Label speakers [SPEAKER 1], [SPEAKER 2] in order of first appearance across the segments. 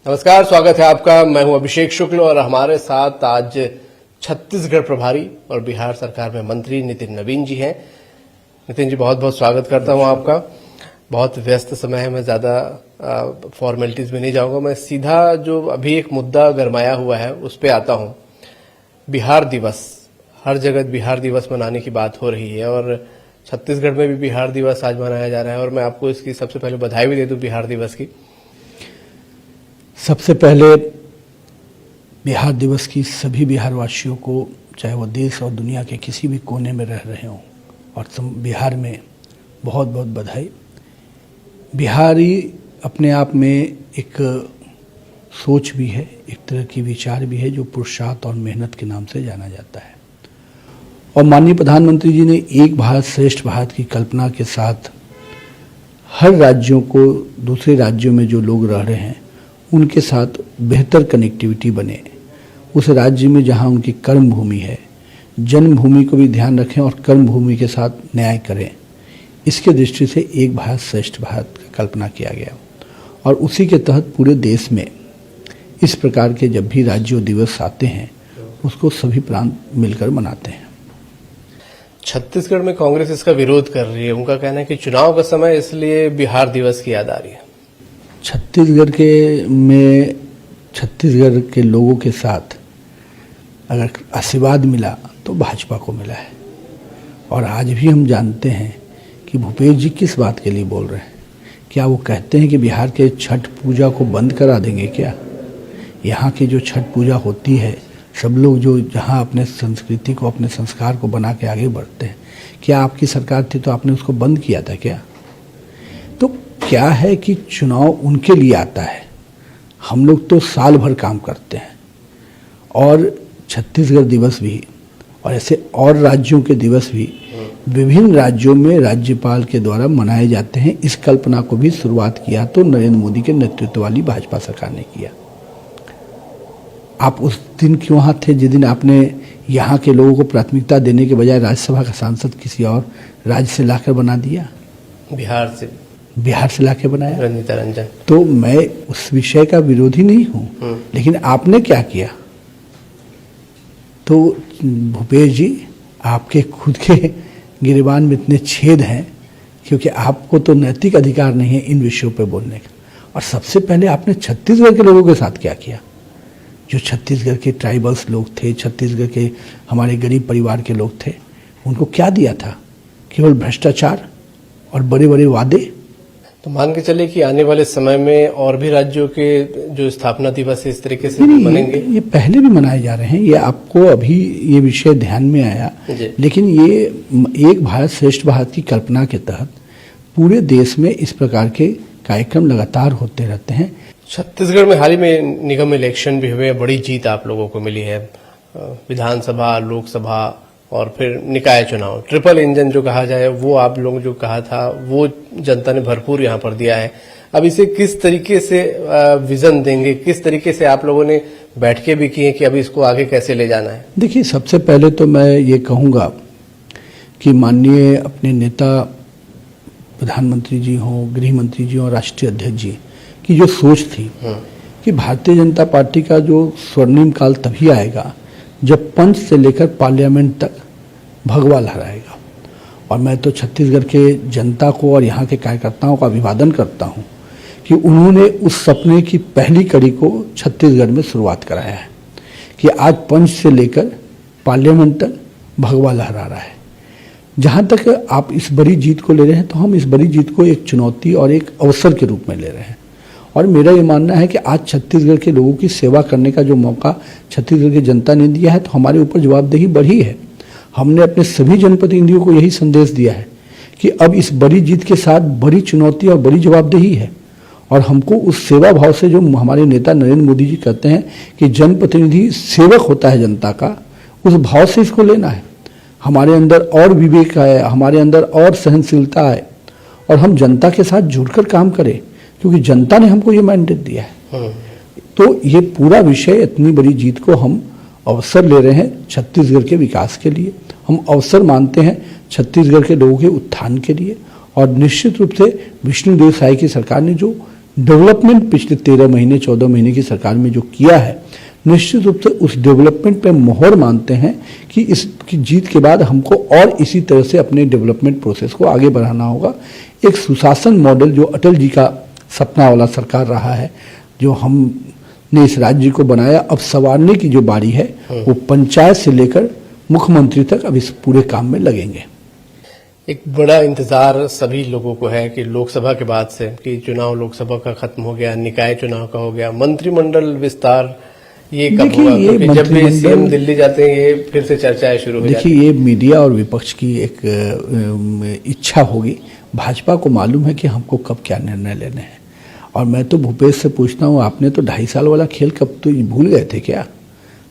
[SPEAKER 1] नमस्कार, स्वागत है आपका। मैं हूं अभिषेक शुक्ल और हमारे साथ आज छत्तीसगढ़ प्रभारी और बिहार सरकार में मंत्री नितिन नवीन जी हैं। नितिन जी, बहुत बहुत स्वागत करता हूं आपका। बहुत व्यस्त समय है, मैं ज्यादा फॉर्मेलिटीज में नहीं जाऊंगा। मैं सीधा जो अभी एक मुद्दा गरमाया हुआ है उस पे आता हूं। बिहार दिवस, हर जगह बिहार दिवस मनाने की बात हो रही है और छत्तीसगढ़ में भी बिहार दिवस आज मनाया जा रहा है और मैं आपको इसकी सबसे पहले बधाई भी दे दूं बिहार दिवस की।
[SPEAKER 2] सबसे पहले बिहार दिवस की सभी बिहारवासियों को, चाहे वो देश और दुनिया के किसी भी कोने में रह रहे हों, और बिहार में बहुत बहुत बधाई। बिहारी अपने आप में एक सोच भी है, एक तरह की विचार भी है जो पुरुषार्थ और मेहनत के नाम से जाना जाता है। और माननीय प्रधानमंत्री जी ने एक भारत श्रेष्ठ भारत की कल्पना के साथ हर राज्यों को, दूसरे राज्यों में जो लोग रह रहे हैं उनके साथ बेहतर कनेक्टिविटी बने। उस राज्य में जहां उनकी कर्म भूमि है, जन्मभूमि को भी ध्यान रखें और कर्म भूमि के साथ न्याय करें। इसके दृष्टि से एक भारत श्रेष्ठ भारत का कल्पना किया गया और उसी के तहत पूरे देश में इस प्रकार के जब भी राज्य दिवस आते हैं उसको सभी प्रांत मिलकर मनाते हैं।
[SPEAKER 1] छत्तीसगढ़ में कांग्रेस इसका विरोध कर रही है। उनका कहना है कि चुनाव का समय, इसलिए बिहार दिवस की याद आ रही है।
[SPEAKER 2] छत्तीसगढ़ के लोगों के साथ अगर आशीर्वाद मिला तो भाजपा को मिला है। और आज भी हम जानते हैं कि भूपेश जी किस बात के लिए बोल रहे हैं। क्या वो कहते हैं कि बिहार के छठ पूजा को बंद करा देंगे क्या? यहाँ की जो छठ पूजा होती है, सब लोग जो जहाँ अपने संस्कृति को, अपने संस्कार को बना के आगे बढ़ते हैं, क्या आपकी सरकार थी तो आपने उसको बंद किया था क्या? तो क्या है कि चुनाव उनके लिए आता है, हम लोग तो साल भर काम करते हैं। और छत्तीसगढ़ दिवस भी और ऐसे और राज्यों के दिवस भी विभिन्न राज्यों में राज्यपाल के द्वारा मनाए जाते हैं। इस कल्पना को भी शुरुआत किया तो नरेंद्र मोदी के नेतृत्व वाली भाजपा सरकार ने किया। आप उस दिन क्यों वहाँ थे जिस दिन आपने यहाँ के लोगों को प्राथमिकता देने के बजाय राज्यसभा का सांसद किसी और राज्य से लाकर बना दिया?
[SPEAKER 1] बिहार से लाके बनाया
[SPEAKER 2] रंजीता रंजन। तो मैं उस विषय का विरोधी नहीं हूँ, लेकिन आपने क्या किया? तो भूपेश जी, आपके खुद के गिरेबान में इतने छेद हैं क्योंकि आपको तो नैतिक अधिकार नहीं है इन विषयों पर बोलने का। और सबसे पहले आपने छत्तीसगढ़ के लोगों के साथ क्या किया? जो छत्तीसगढ़ के ट्राइबल्स लोग थे, छत्तीसगढ़ के हमारे गरीब परिवार के लोग थे, उनको क्या दिया था? केवल भ्रष्टाचार और बड़े बड़े वादे।
[SPEAKER 1] तो मान के चले कि आने वाले समय में और भी राज्यों के जो स्थापना दिवस इस तरीके से मनेंगे?
[SPEAKER 2] ये पहले भी मनाए जा रहे हैं। ये आपको अभी ये विषय ध्यान में आया, लेकिन ये एक भारत श्रेष्ठ भारत की कल्पना के तहत पूरे देश में इस प्रकार के कार्यक्रम लगातार होते रहते हैं।
[SPEAKER 1] छत्तीसगढ़ में हाल ही में निगम इलेक्शन भी हुए, बड़ी जीत आप लोगों को मिली है। विधानसभा, लोकसभा और फिर निकाय चुनाव, ट्रिपल इंजन जो कहा जाए, वो आप लोग जो कहा था वो जनता ने भरपूर यहाँ पर दिया है। अब इसे किस तरीके से विजन देंगे, किस तरीके से आप लोगों ने बैठकें भी की है कि अभी इसको आगे कैसे ले जाना है?
[SPEAKER 2] देखिए, सबसे पहले तो मैं ये कहूँगा कि माननीय अपने नेता प्रधानमंत्री जी हों, गृह मंत्री जी हों, राष्ट्रीय अध्यक्ष जी की जो सोच थी कि भारतीय जनता पार्टी का जो स्वर्णिम काल तभी आएगा जब पंच से लेकर पार्लियामेंट तक भगवा लहराएगा। और मैं तो छत्तीसगढ़ के जनता को और यहाँ के कार्यकर्ताओं का अभिवादन करता हूँ कि उन्होंने उस सपने की पहली कड़ी को छत्तीसगढ़ में शुरुआत कराया है कि आज पंच से लेकर पार्लियामेंट तक भगवा लहरा रहा है। जहाँ तक आप इस बड़ी जीत को ले रहे हैं, तो हम इस बड़ी जीत को एक चुनौती और एक अवसर के रूप में ले रहे हैं। और मेरा ये मानना है कि आज छत्तीसगढ़ के लोगों की सेवा करने का जो मौका छत्तीसगढ़ की जनता ने दिया है, तो हमारे ऊपर जवाबदेही बढ़ी है। हमने अपने सभी जनप्रतिनिधियों को यही संदेश दिया है कि अब इस बड़ी जीत के साथ बड़ी चुनौती और बड़ी जवाबदेही है। और हमको उस सेवा भाव से, जो हमारे नेता नरेंद्र मोदी जी कहते हैं कि जनप्रतिनिधि सेवक होता है जनता का, उस भाव से इसको लेना है। हमारे अंदर और विवेक आए, हमारे अंदर और सहनशीलता आए और हम जनता के साथ जुड़कर काम करें, क्योंकि जनता ने हमको ये मैंडेट दिया है। तो ये पूरा विषय, इतनी बड़ी जीत को हम अवसर ले रहे हैं छत्तीसगढ़ के विकास के लिए। हम अवसर मानते हैं छत्तीसगढ़ के लोगों के उत्थान के लिए। और निश्चित रूप से विष्णुदेव साय की सरकार ने जो डेवलपमेंट पिछले 13 महीने 14 महीने की सरकार में जो किया है, निश्चित रूप से उस डेवलपमेंट पे मोहर मानते हैं कि इसकी जीत के बाद हमको और इसी तरह से अपने डेवलपमेंट प्रोसेस को आगे बढ़ाना होगा। एक सुशासन मॉडल जो अटल जी का सपना वाला सरकार रहा है, जो हमने इस राज्य को बनाया, अब संवारने की जो बारी है वो पंचायत से लेकर मुख्यमंत्री तक अब इस पूरे काम में लगेंगे।
[SPEAKER 1] एक बड़ा इंतजार सभी लोगों को है कि लोकसभा के बाद से कि चुनाव लोकसभा का खत्म हो गया, निकाय चुनाव का हो गया, मंत्रिमंडल विस्तार ये कब होगा? क्योंकि जब भी सीएम दिल्ली जाते हैं ये फिर से चर्चाएं शुरू हो जाती हैं।
[SPEAKER 2] देखिए, ये मीडिया और विपक्ष की एक इच्छा होगी। भाजपा को मालूम है कि हमको कब क्या निर्णय लेने हैं। और मैं तो भूपेश से पूछता हूँ, आपने तो 2.5 साल वाला खेल कब तो भूल गए थे क्या?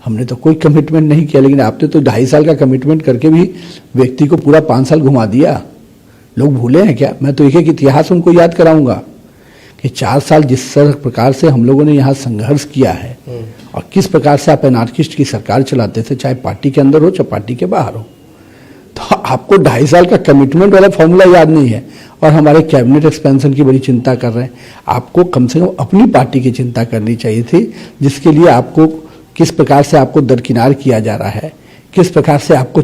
[SPEAKER 2] हमने तो कोई कमिटमेंट नहीं किया, लेकिन आपने तो 2.5 साल का कमिटमेंट करके भी व्यक्ति को पूरा 5 साल घुमा दिया। लोग भूले हैं क्या? मैं तो एक इतिहास उनको याद कराऊंगा कि 4 साल जिस प्रकार से हम लोगों ने यहाँ संघर्ष किया है और किस प्रकार से आप एनार्किस्ट की सरकार चलाते थे, चाहे पार्टी के अंदर हो चाहे पार्टी के बाहर हो। तो आपको 2.5 साल का कमिटमेंट वाला फॉर्मूला याद नहीं है और हमारे कैबिनेट एक्सपेंशन की बड़ी चिंता कर रहे हैं। आपको कम से कम अपनी पार्टी की चिंता करनी चाहिए थी, जिसके लिए आपको किस प्रकार से आपको दरकिनार किया जा रहा है, किस प्रकार से आपको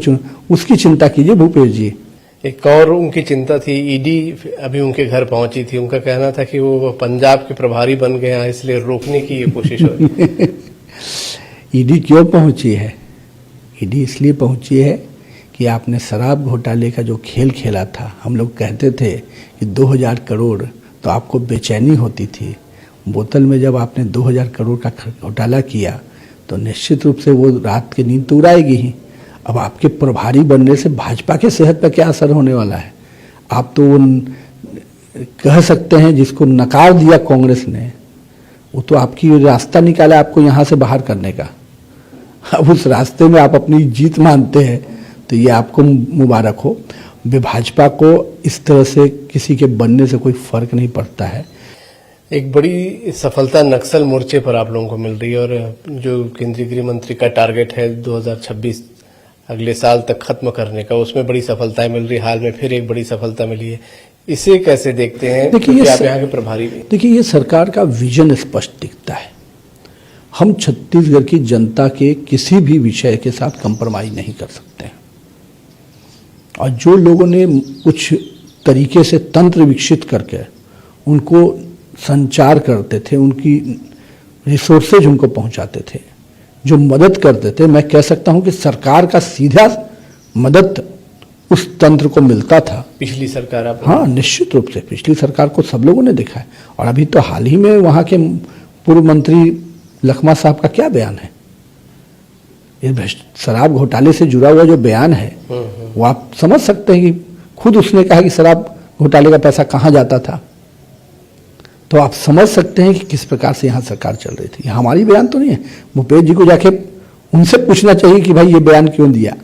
[SPEAKER 2] उसकी चिंता कीजिए भूपेश जी।
[SPEAKER 1] एक और उनकी चिंता थी, ईडी अभी उनके घर पहुंची थी, उनका कहना था कि वो पंजाब के प्रभारी बन गए हैं, इसलिए रोकने की ये कोशिश हो रही है।
[SPEAKER 2] ईडी क्यों पहुंची है? ईडी इसलिए पहुंची है कि आपने शराब घोटाले का जो खेल खेला था। हम लोग कहते थे कि 2000 करोड़ तो आपको बेचैनी होती थी। बोतल में जब आपने 2000 करोड़ का घोटाला किया तो निश्चित रूप से वो रात की नींद तो उड़ाएगी ही। अब आपके प्रभारी बनने से भाजपा के सेहत पर क्या असर होने वाला है? आप तो कह सकते हैं जिसको नकार दिया कांग्रेस ने, वो तो आपकी रास्ता निकाला आपको यहाँ से बाहर करने का। अब उस रास्ते में आप अपनी जीत मानते हैं तो ये आपको मुबारक हो। भाजपा को इस तरह से किसी के बनने से कोई फर्क नहीं पड़ता है।
[SPEAKER 1] एक बड़ी सफलता नक्सल मोर्चे पर आप लोगों को मिल रही है और जो केंद्रीय गृह मंत्री का टारगेट है 2026 अगले साल तक खत्म करने का, उसमें बड़ी सफलताएं मिल रही। हाल में फिर एक बड़ी सफलता मिली है, इसे कैसे देखते हैं?
[SPEAKER 2] देखिए,
[SPEAKER 1] आप यहाँ के प्रभारी भी।
[SPEAKER 2] देखिए, ये सरकार का विजन स्पष्ट दिखता है। हम छत्तीसगढ़ की जनता के किसी भी विषय के साथ कंप्रोमाइज नहीं कर सकते हैं। और जो लोगों ने कुछ तरीके से तंत्र विकसित करके उनको संचार करते थे, उनकी रिसोर्सेज उनको पहुंचाते थे, जो मदद करते थे, मैं कह सकता हूं कि सरकार का सीधा मदद उस तंत्र को मिलता था।
[SPEAKER 1] पिछली सरकार आप?
[SPEAKER 2] हाँ, निश्चित रूप से पिछली सरकार को सब लोगों ने देखा है। और अभी तो हाल ही में वहां के पूर्व मंत्री लखमा साहब का क्या बयान है? ये शराब घोटाले से जुड़ा हुआ जो बयान है वो आप समझ सकते हैं कि खुद उसने कहा कि शराब घोटाले का पैसा कहाँ जाता था। तो आप समझ सकते हैं कि किस प्रकार से यहाँ सरकार चल रही थी। हमारी बयान तो नहीं है। भूपेश जी को जाके उनसे पूछना चाहिए कि भाई ये बयान क्यों दिया,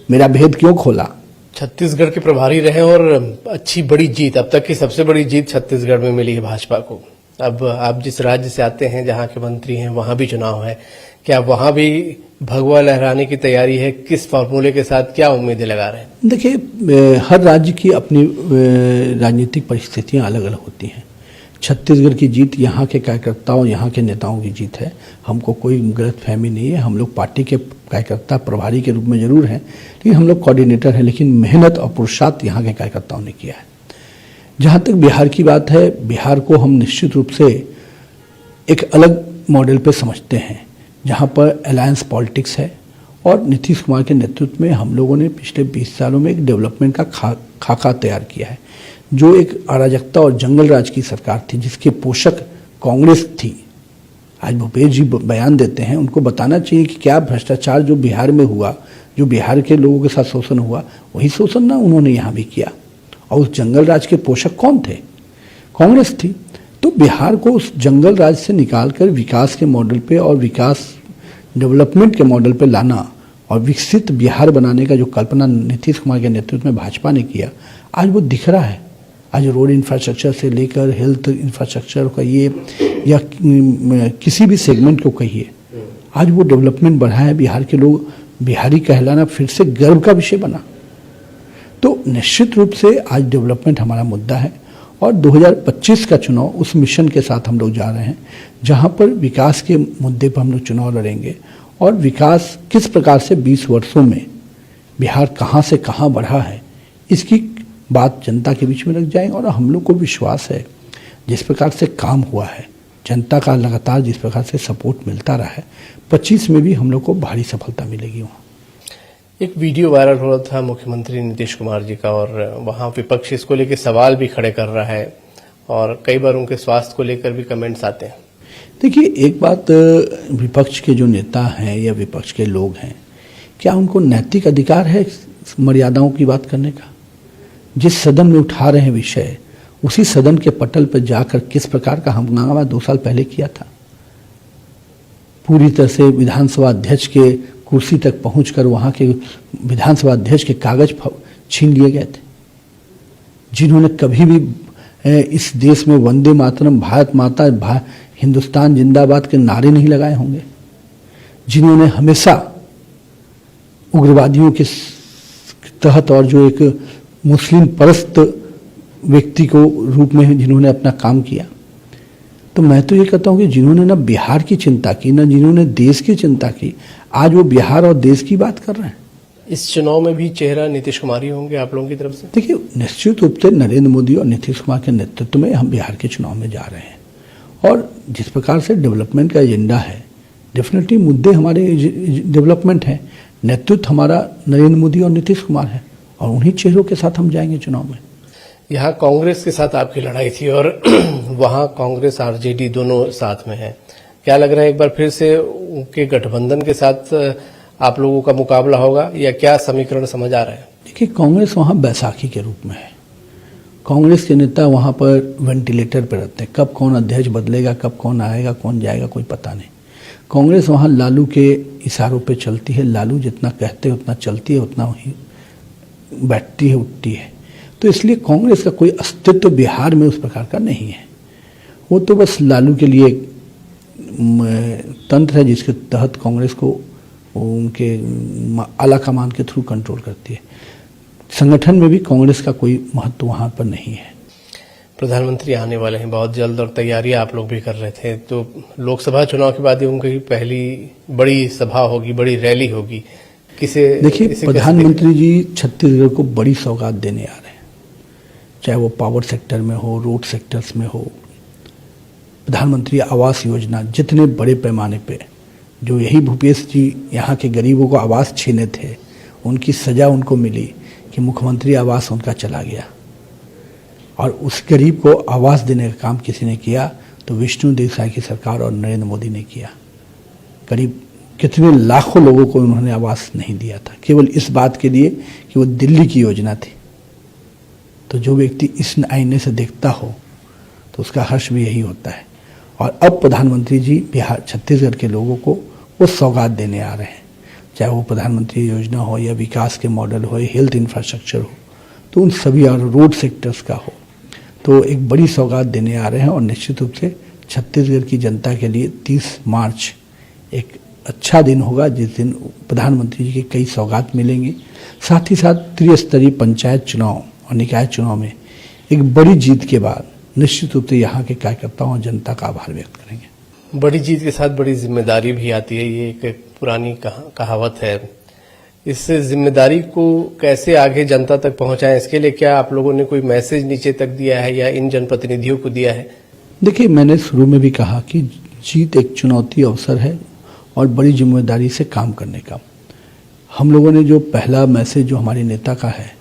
[SPEAKER 2] मेरा भेद क्यों खोला।
[SPEAKER 1] छत्तीसगढ़ के प्रभारी रहे और अच्छी बड़ी जीत, अब तक की सबसे बड़ी जीत छत्तीसगढ़ में मिली है भाजपा को। अब आप जिस राज्य से आते हैं, जहाँ के मंत्री हैं, वहां भी चुनाव है, क्या वहां भी भगवा लहराने की तैयारी है? किस फॉर्मूले के साथ क्या उम्मीदें लगा रहे हैं?
[SPEAKER 2] देखिए, हर राज्य की अपनी राजनीतिक परिस्थितियां अलग अलग होती हैं। छत्तीसगढ़ की जीत यहाँ के कार्यकर्ताओं, यहाँ के नेताओं की जीत है। हमको कोई गलतफहमी नहीं है। हम लोग पार्टी के कार्यकर्ता प्रभारी के रूप में जरूर हैं, लेकिन हम लोग कोऑर्डिनेटर हैं। लेकिन मेहनत और पुरुषार्थ यहाँ के कार्यकर्ताओं ने किया है। जहाँ तक बिहार की बात है, बिहार को हम निश्चित रूप से एक अलग मॉडल पे समझते हैं, जहाँ पर अलायंस पॉलिटिक्स है। और नीतीश कुमार के नेतृत्व में हम लोगों ने पिछले 20 सालों में एक डेवलपमेंट का खाका तैयार किया है, जो एक अराजकता और जंगल राज की सरकार थी, जिसके पोषक कांग्रेस थी। आज भूपेश जी बयान देते हैं, उनको बताना चाहिए कि क्या भ्रष्टाचार जो बिहार में हुआ, जो बिहार के लोगों के साथ शोषण हुआ, वही शोषण ना उन्होंने यहाँ भी किया। और उस जंगल राज के पोषक कौन थे? कांग्रेस थी। तो बिहार को उस जंगल राज से निकालकर विकास के मॉडल पे और विकास डेवलपमेंट के मॉडल पे लाना और विकसित बिहार बनाने का जो कल्पना नीतीश कुमार के नेतृत्व में भाजपा ने किया, आज वो दिख रहा है। आज रोड इंफ्रास्ट्रक्चर से लेकर हेल्थ इंफ्रास्ट्रक्चर कहिए या किसी भी सेगमेंट को कहिए, आज वो डेवलपमेंट बढ़ा है। बिहार के लोग बिहारी कहलाना फिर से गर्व का विषय बना। तो निश्चित रूप से आज डेवलपमेंट हमारा मुद्दा है और 2025 का चुनाव उस मिशन के साथ हम लोग जा रहे हैं, जहां पर विकास के मुद्दे पर हम लोग चुनाव लड़ेंगे और विकास किस प्रकार से 20 वर्षों में बिहार कहां से कहां बढ़ा है, इसकी बात जनता के बीच में रख जाएंगे। और हम लोग को विश्वास है, जिस प्रकार से काम हुआ है, जनता का लगातार जिस प्रकार से सपोर्ट मिलता रहा है, 25 में भी हम लोग को भारी सफलता मिलेगी। वहाँ
[SPEAKER 1] एक वीडियो वायरल हो रहा था मुख्यमंत्री नीतीश कुमार जी का, और वहां विपक्ष इसको लेकर सवाल भी खड़े कर रहा है और कई बार उनके स्वास्थ्य को लेकर भी कमेंट्स आते हैं।
[SPEAKER 2] देखिए, एक बात, विपक्ष के जो नेता हैं या विपक्ष के लोग हैं, क्या उनको नैतिक अधिकार है मर्यादाओं की बात करने का? जिस सदन में उठा रहे हैं विषय, उसी सदन के पटल पर जाकर किस प्रकार का हंगामा 2 साल पहले किया था। पूरी तरह से विधानसभा अध्यक्ष के कुर्सी तक पहुंचकर वहां के विधानसभा अध्यक्ष के कागज छीन लिए गए थे। जिन्होंने कभी भी इस देश में वंदे मातरम, भारत माता, हिंदुस्तान जिंदाबाद के नारे नहीं लगाए होंगे, जिन्होंने हमेशा उग्रवादियों के तहत और जो एक मुस्लिम परस्त व्यक्ति को रूप में जिन्होंने अपना काम किया, तो मैं तो ये कहता हूं कि जिन्होंने ना बिहार की चिंता की, ना जिन्होंने देश की चिंता की, आज वो बिहार और देश की बात कर रहे हैं।
[SPEAKER 1] इस चुनाव में भी चेहरा नीतीश कुमार ही होंगे आप लोगों की तरफ से?
[SPEAKER 2] देखिए, निश्चित रूप से नरेंद्र मोदी और नीतीश कुमार के नेतृत्व में हम बिहार के चुनाव में जा रहे हैं। और जिस प्रकार से डेवलपमेंट का एजेंडा है, डेफिनेटली मुद्दे हमारे डेवलपमेंट है, नेतृत्व हमारा नरेंद्र मोदी और नीतीश कुमार है, और उन्हीं चेहरों के साथ हम जाएंगे चुनाव में।
[SPEAKER 1] यहाँ कांग्रेस के साथ आपकी लड़ाई थी और वहाँ कांग्रेस आरजेडी दोनों साथ में है। क्या लग रहा है, एक बार फिर से उनके गठबंधन के साथ आप लोगों का मुकाबला होगा, या क्या समीकरण समझ आ रहा है?
[SPEAKER 2] देखिए, कांग्रेस वहाँ बैसाखी के रूप में है। कांग्रेस के नेता वहाँ पर वेंटिलेटर पर रहते हैं, कब कौन अध्यक्ष बदलेगा, कब कौन आएगा, कौन जाएगा, कोई पता नहीं। कांग्रेस वहाँ लालू के इशारों पे चलती है, लालू जितना कहते हैं उतना चलती है, उतना ही बैठती है, उठती है। तो इसलिए कांग्रेस का कोई अस्तित्व बिहार में उस प्रकार का नहीं है। वो तो बस लालू के लिए तंत्र है जिसके तहत कांग्रेस को उनके आला कमान के थ्रू कंट्रोल करती है। संगठन में भी कांग्रेस का कोई महत्व वहाँ पर नहीं है।
[SPEAKER 1] प्रधानमंत्री आने वाले हैं बहुत जल्द और तैयारियां आप लोग भी कर रहे थे, तो लोकसभा चुनाव के बाद उनकी पहली बड़ी सभा होगी, बड़ी रैली होगी।
[SPEAKER 2] देखिए, प्रधानमंत्री जी छत्तीसगढ़ को बड़ी सौगात देने आ रहे हैं, चाहे वो पावर सेक्टर में हो, रोड सेक्टर्स में हो। प्रधानमंत्री आवास योजना, जितने बड़े पैमाने पे, जो यही भूपेश जी यहाँ के गरीबों को आवास छीने थे, उनकी सजा उनको मिली कि मुख्यमंत्री आवास उनका चला गया। और उस गरीब को आवास देने का काम किसी ने किया तो विष्णु देसाई की सरकार और नरेंद्र मोदी ने किया। करीब कितने लाखों लोगों को उन्होंने आवास नहीं दिया था, केवल इस बात के लिए कि वो दिल्ली की योजना थी। तो जो व्यक्ति इस आईने से देखता हो तो उसका हर्ष भी यही होता है। और अब प्रधानमंत्री जी बिहार, छत्तीसगढ़ के लोगों को वो सौगात देने आ रहे हैं, चाहे वो प्रधानमंत्री योजना हो या विकास के मॉडल हो, हेल्थ इंफ्रास्ट्रक्चर हो, तो उन सभी, और रोड सेक्टर्स का हो, तो एक बड़ी सौगात देने आ रहे हैं। और निश्चित रूप से छत्तीसगढ़ की जनता के लिए 30 मार्च एक अच्छा दिन होगा, जिस दिन प्रधानमंत्री जी की कई सौगात मिलेंगी। साथ ही साथ त्रिस्तरीय पंचायत चुनाव और निकाय चुनाव में एक बड़ी जीत के बाद निश्चित रूप से यहाँ के कार्यकर्ताओं और जनता का आभार व्यक्त करेंगे।
[SPEAKER 1] बड़ी जीत के साथ बड़ी जिम्मेदारी भी आती है, ये एक पुरानी कहावत है। इस जिम्मेदारी को कैसे आगे जनता तक पहुंचाएं, इसके लिए क्या आप लोगों ने कोई मैसेज नीचे तक दिया है या इन जनप्रतिनिधियों को दिया है?
[SPEAKER 2] देखिए, मैंने शुरू में भी कहा कि जीत एक चुनौती अवसर है और बड़ी जिम्मेदारी से काम करने का। हम लोगों ने जो पहला मैसेज जो हमारे नेता का है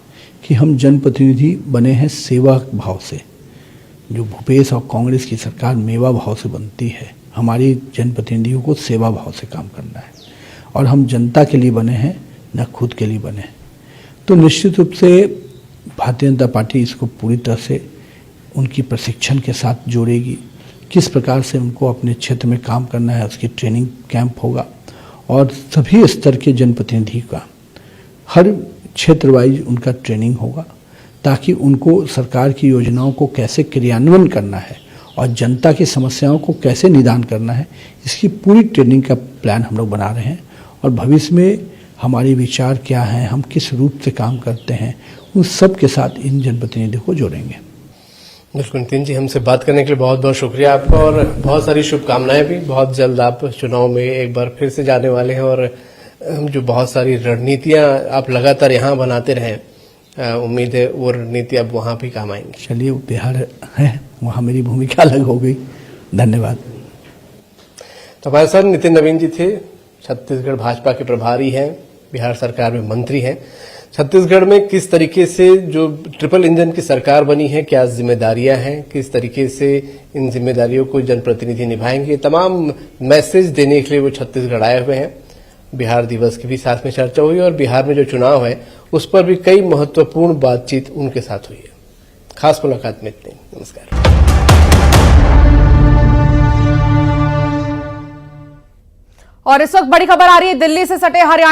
[SPEAKER 2] कि हम जनप्रतिनिधि बने हैं सेवा भाव से। जो भूपेश और कांग्रेस की सरकार मेवा भाव से बनती है, हमारी जनप्रतिनिधियों को सेवा भाव से काम करना है और हम जनता के लिए बने हैं, न खुद के लिए बने। तो निश्चित रूप से भारतीय जनता पार्टी इसको पूरी तरह से उनकी प्रशिक्षण के साथ जोड़ेगी। किस प्रकार से उनको अपने क्षेत्र में काम करना है, उसकी ट्रेनिंग कैंप होगा और सभी स्तर के जनप्रतिनिधि का हर क्षेत्र वाइज उनका ट्रेनिंग होगा, ताकि उनको सरकार की योजनाओं को कैसे क्रियान्वयन करना है और जनता की समस्याओं को कैसे निदान करना है, इसकी पूरी ट्रेनिंग का प्लान हम लोग बना रहे हैं। और भविष्य में हमारे विचार क्या हैं, हम किस रूप से काम करते हैं, उन सब के साथ इन जनप्रतिनिधियों को जोड़ेंगे।
[SPEAKER 1] बिल्कुल नितिन जी, हमसे बात करने के लिए बहुत बहुत शुक्रिया आपका और बहुत सारी शुभकामनाएं भी। बहुत जल्द आप चुनाव में एक बार फिर से जाने वाले हैं और जो बहुत सारी रणनीतियां आप लगातार यहाँ बनाते रहें, उम्मीद है वो रणनीति अब वहां भी काम आएंगी।
[SPEAKER 2] चलिए, वो बिहार है, वहाँ मेरी भूमिका अलग हो गई। धन्यवाद।
[SPEAKER 1] तो हमारे साथ नितिन नवीन जी थे, छत्तीसगढ़ भाजपा के प्रभारी हैं, बिहार सरकार में मंत्री हैं। छत्तीसगढ़ में किस तरीके से जो ट्रिपल इंजन की सरकार बनी है, क्या जिम्मेदारियां हैं, किस तरीके से इन जिम्मेदारियों को जनप्रतिनिधि निभाएंगे, तमाम मैसेज देने के लिए वो छत्तीसगढ़ आए हुए हैं। बिहार दिवस की भी साथ में चर्चा हुई और बिहार में जो चुनाव है उस पर भी कई महत्वपूर्ण बातचीत उनके साथ हुई है। खास मुलाकात में इतने। नमस्कार।
[SPEAKER 3] और इस वक्त बड़ी खबर आ रही है दिल्ली से सटे हरियाणा